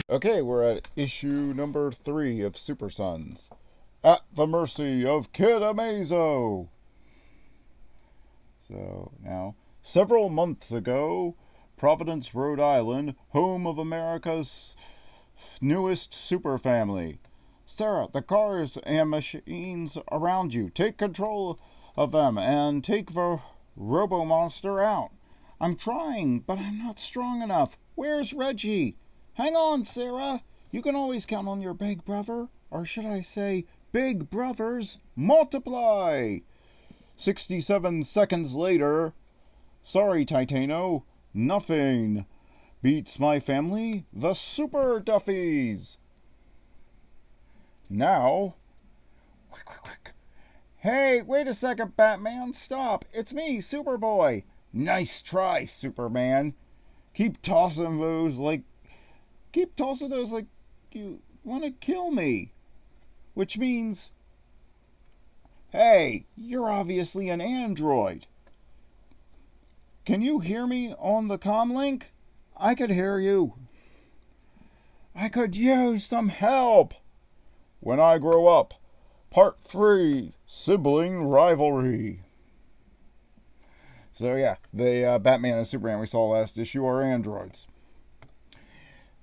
Okay, we're at issue number 3 of Supersons. At the Mercy of Kid Amazo. So, now, several months ago, Providence, Rhode Island, home of America's newest super family. Sarah, the cars and machines around you, take control of them and take the Robo-Monster out. I'm trying, but I'm not strong enough. Where's Reggie? Hang on, Sarah. You can always count on your big brother, or should I say, big brothers multiply. 67 seconds later. Sorry, Titano. Nothing beats my family, the Super Duffies. Now. Quick. Hey, wait a second, Batman. Stop. It's me, Superboy. Nice try, Superman. Keep tossing those like you want to kill me. Which means, hey, you're obviously an android. Can you hear me on the comlink? I could hear you. I could use some help. When I grow up. Part 3, Sibling Rivalry. So yeah, the Batman and Superman we saw last issue are androids.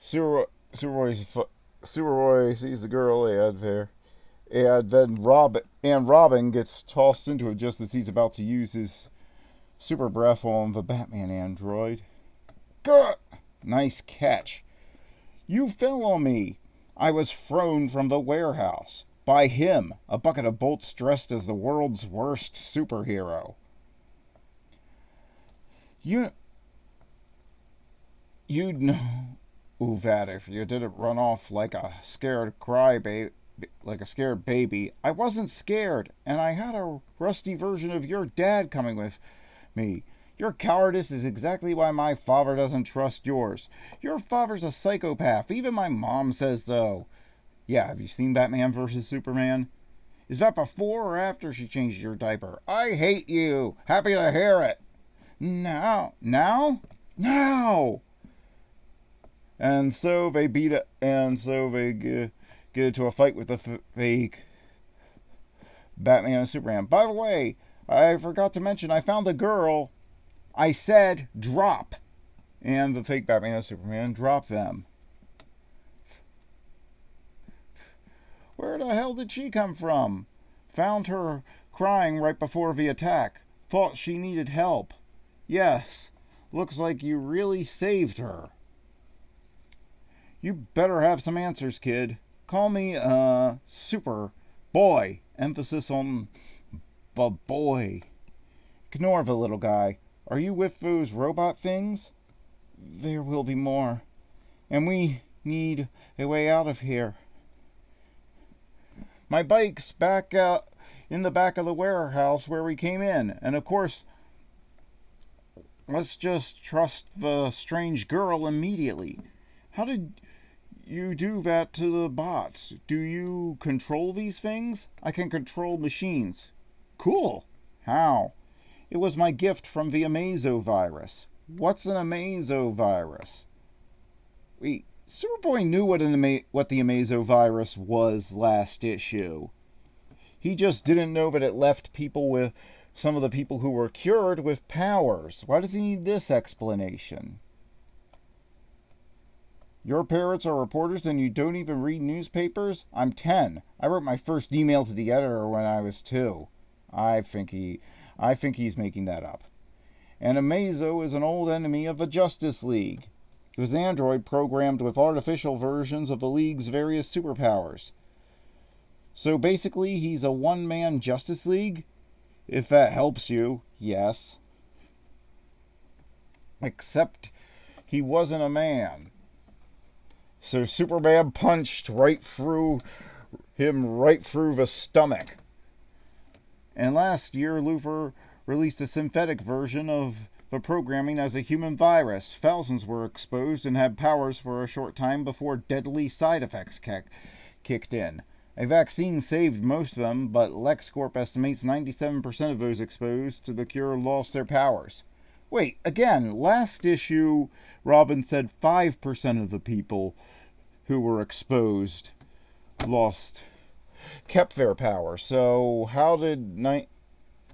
Superboy sees the girl and then Robin gets tossed into it just as he's about to use his super breath on the Batman android. Gah! Nice catch. You fell on me. I was thrown from the warehouse. By him, a bucket of bolts dressed as the world's worst superhero. You'd know that if you didn't run off like a scared baby. I wasn't scared, and I had a rusty version of your dad coming with me. Your cowardice is exactly why my father doesn't trust yours. Your father's a psychopath. Even my mom says so. Yeah, have you seen Batman vs. Superman? Is that before or after she changed your diaper? I hate you. Happy to hear it. Now. And so they get into a fight with the fake Batman and Superman. By the way, I forgot to mention, I found a girl. I said drop. And the fake Batman and Superman drop them. Where the hell did she come from? Found her crying right before the attack. Thought she needed help. Yes, looks like you really saved her. You better have some answers, kid. Call me, Super Boy. Emphasis on the boy. Ignore the little guy. Are you with those robot things? There will be more. And we need a way out of here. My bike's back out in the back of the warehouse where we came in. And of course, let's just trust the strange girl immediately. How did you do that to the bots? Do you control these things? I can control machines. Cool. How? It was my gift from the Amazo virus. What's an Amazo virus? Wait, Superboy knew what the Amazo virus was last issue. He just didn't know that it left some of the people who were cured with powers. Why does he need this explanation? Your parents are reporters and you don't even read newspapers? I'm 10. I wrote my first email to the editor when I was 2. I think he's making that up. And Amazo is an old enemy of the Justice League. It was an android programmed with artificial versions of the League's various superpowers. So basically, he's a one-man Justice League? If that helps you, yes. Except he wasn't a man. So Superman punched right through the stomach. And last year, Luthor released a synthetic version of the programming as a human virus. Thousands were exposed and had powers for a short time before deadly side effects kicked in. A vaccine saved most of them, but LexCorp estimates 97% of those exposed to the cure lost their powers. Wait, again, last issue, Robin said 5% of the people who were exposed kept their power. So how did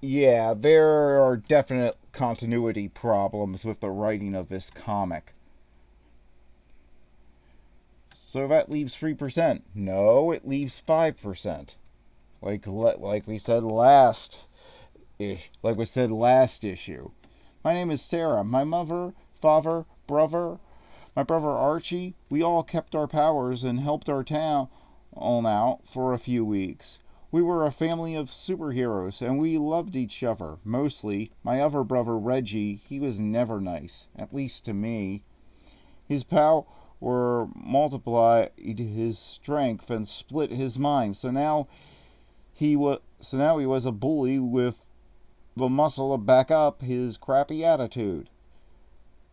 yeah, there are definite continuity problems with the writing of this comic. So that leaves 3%. No, it leaves 5%. Like we said last issue. My name is Sarah. My mother, father, brother, my brother Archie, we all kept our powers and helped our town out for a few weeks. We were a family of superheroes, and we loved each other, mostly. My other brother, Reggie, he was never nice, at least to me. His power multiplied his strength and split his mind, so now he was a bully with the muscle to back up his crappy attitude.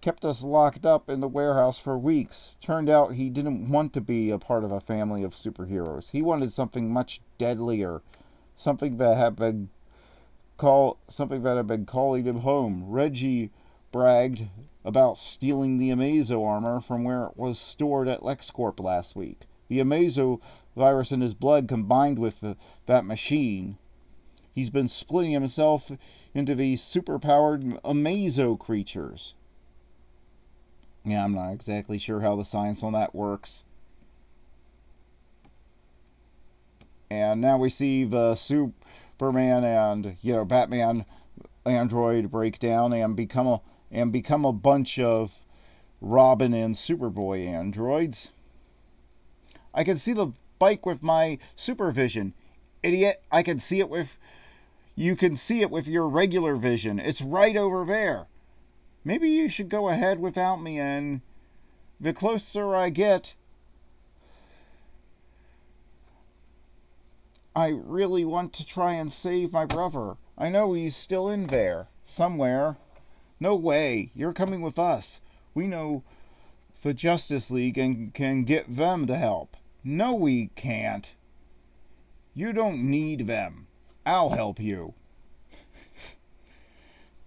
Kept us locked up in the warehouse for weeks. Turned out he didn't want to be a part of a family of superheroes. He wanted something much deadlier, something that had been calling him home. Reggie bragged about stealing the Amazo armor from where it was stored at LexCorp last week. The Amazo virus in his blood combined with that machine. He's been splitting himself into these superpowered Amazo creatures. Yeah, I'm not exactly sure how the science on that works. And now we see the Superman and Batman android break down and become a bunch of Robin and Superboy androids. I can see the bike with my supervision. Idiot, you can see it with your regular vision. It's right over there. Maybe you should go ahead without me, and the closer I get, I really want to try and save my brother. I know he's still in there, somewhere. No way, you're coming with us. We know the Justice League and can get them to help. No, we can't. You don't need them. I'll help you.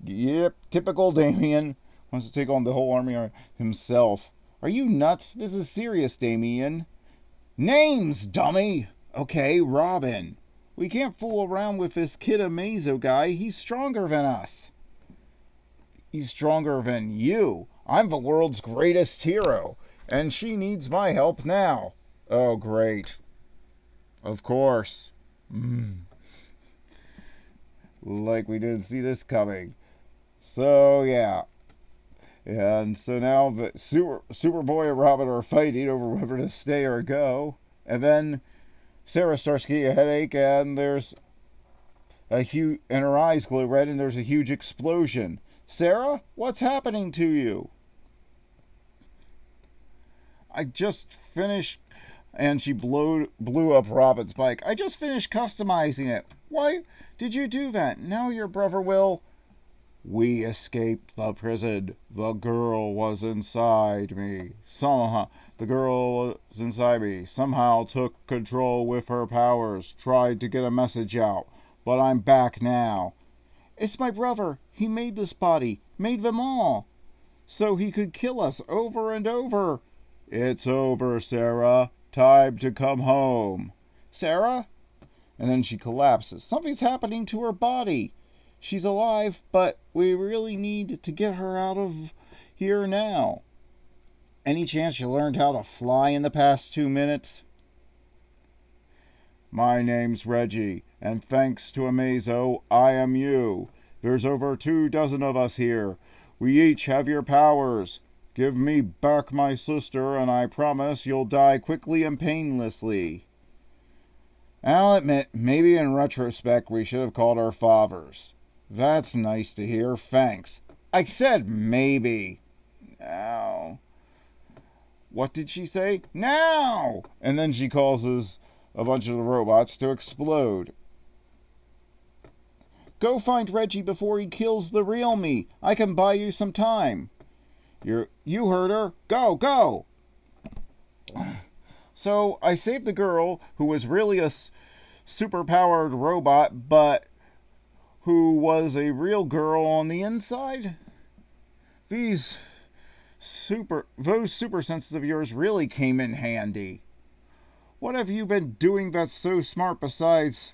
Yep, typical Damien. Wants to take on the whole army himself. Are you nuts? This is serious, Damien. Names, dummy! Okay, Robin. We can't fool around with this Kid Amazo guy. He's stronger than us. He's stronger than you. I'm the world's greatest hero, and she needs my help now. Oh, great. Of course. Like we didn't see this coming. So, yeah. And so now the Superboy and Robin are fighting over whether to stay or go. And then Sarah starts getting a headache, and and her eyes glow red, and there's a huge explosion. Sarah, what's happening to you? I just finished, and she blew up Robin's bike. I just finished customizing it. Why did you do that? Now your brother will... We escaped the prison. The girl was inside me. The girl was inside me. Somehow took control with her powers. Tried to get a message out. But I'm back now. It's my brother. He made this body. Made them all. So he could kill us over and over. It's over, Sarah. Time to come home. Sarah? And then she collapses. Something's happening to her body. She's alive, but we really need to get her out of here now. Any chance you learned how to fly in the past 2 minutes? My name's Reggie, and thanks to Amazo, I am you. There's over 24 of us here. We each have your powers. Give me back my sister, and I promise you'll die quickly and painlessly. I'll admit, maybe in retrospect we should have called our fathers. That's nice to hear, thanks. I said maybe. Now. What did she say? Now! And then she causes a bunch of the robots to explode. Go find Reggie before he kills the real me. I can buy you some time. You heard her. Go, go! So I saved the girl who was really a super-powered robot, but who was a real girl on the inside. Those super senses of yours really came in handy. What have you been doing that's so smart besides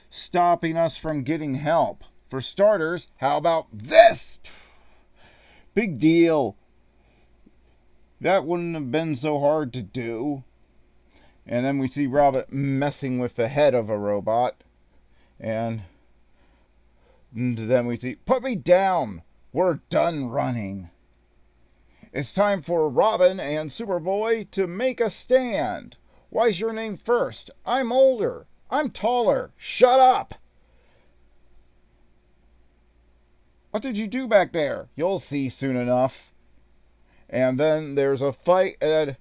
stopping us from getting help? For starters, how about this? Big deal. That wouldn't have been so hard to do. And then we see Robert messing with the head of a robot. And then we see, put me down. We're done running. It's time for Robin and Superboy to make a stand. Why's your name first? I'm older. I'm taller. Shut up. What did you do back there? You'll see soon enough. And then there's a fight, and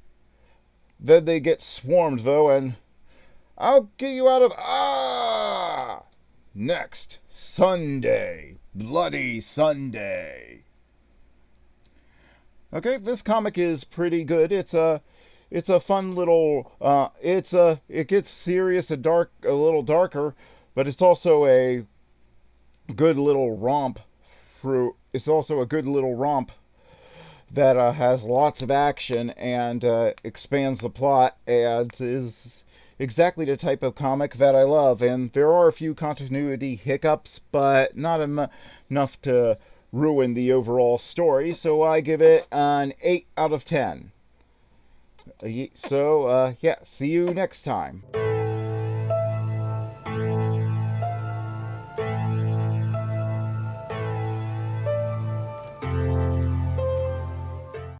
then they get swarmed, though, and I'll get you out of... Next, Sunday. Bloody Sunday. Okay, this comic is pretty good. It's a fun little... it gets serious and dark, a little darker, but it's also a good little romp. It's also a good little romp that has lots of action and expands the plot and is exactly the type of comic that I love. And there are a few continuity hiccups, but not enough to ruin the overall story. So I give it an 8 out of 10. So, yeah, see you next time.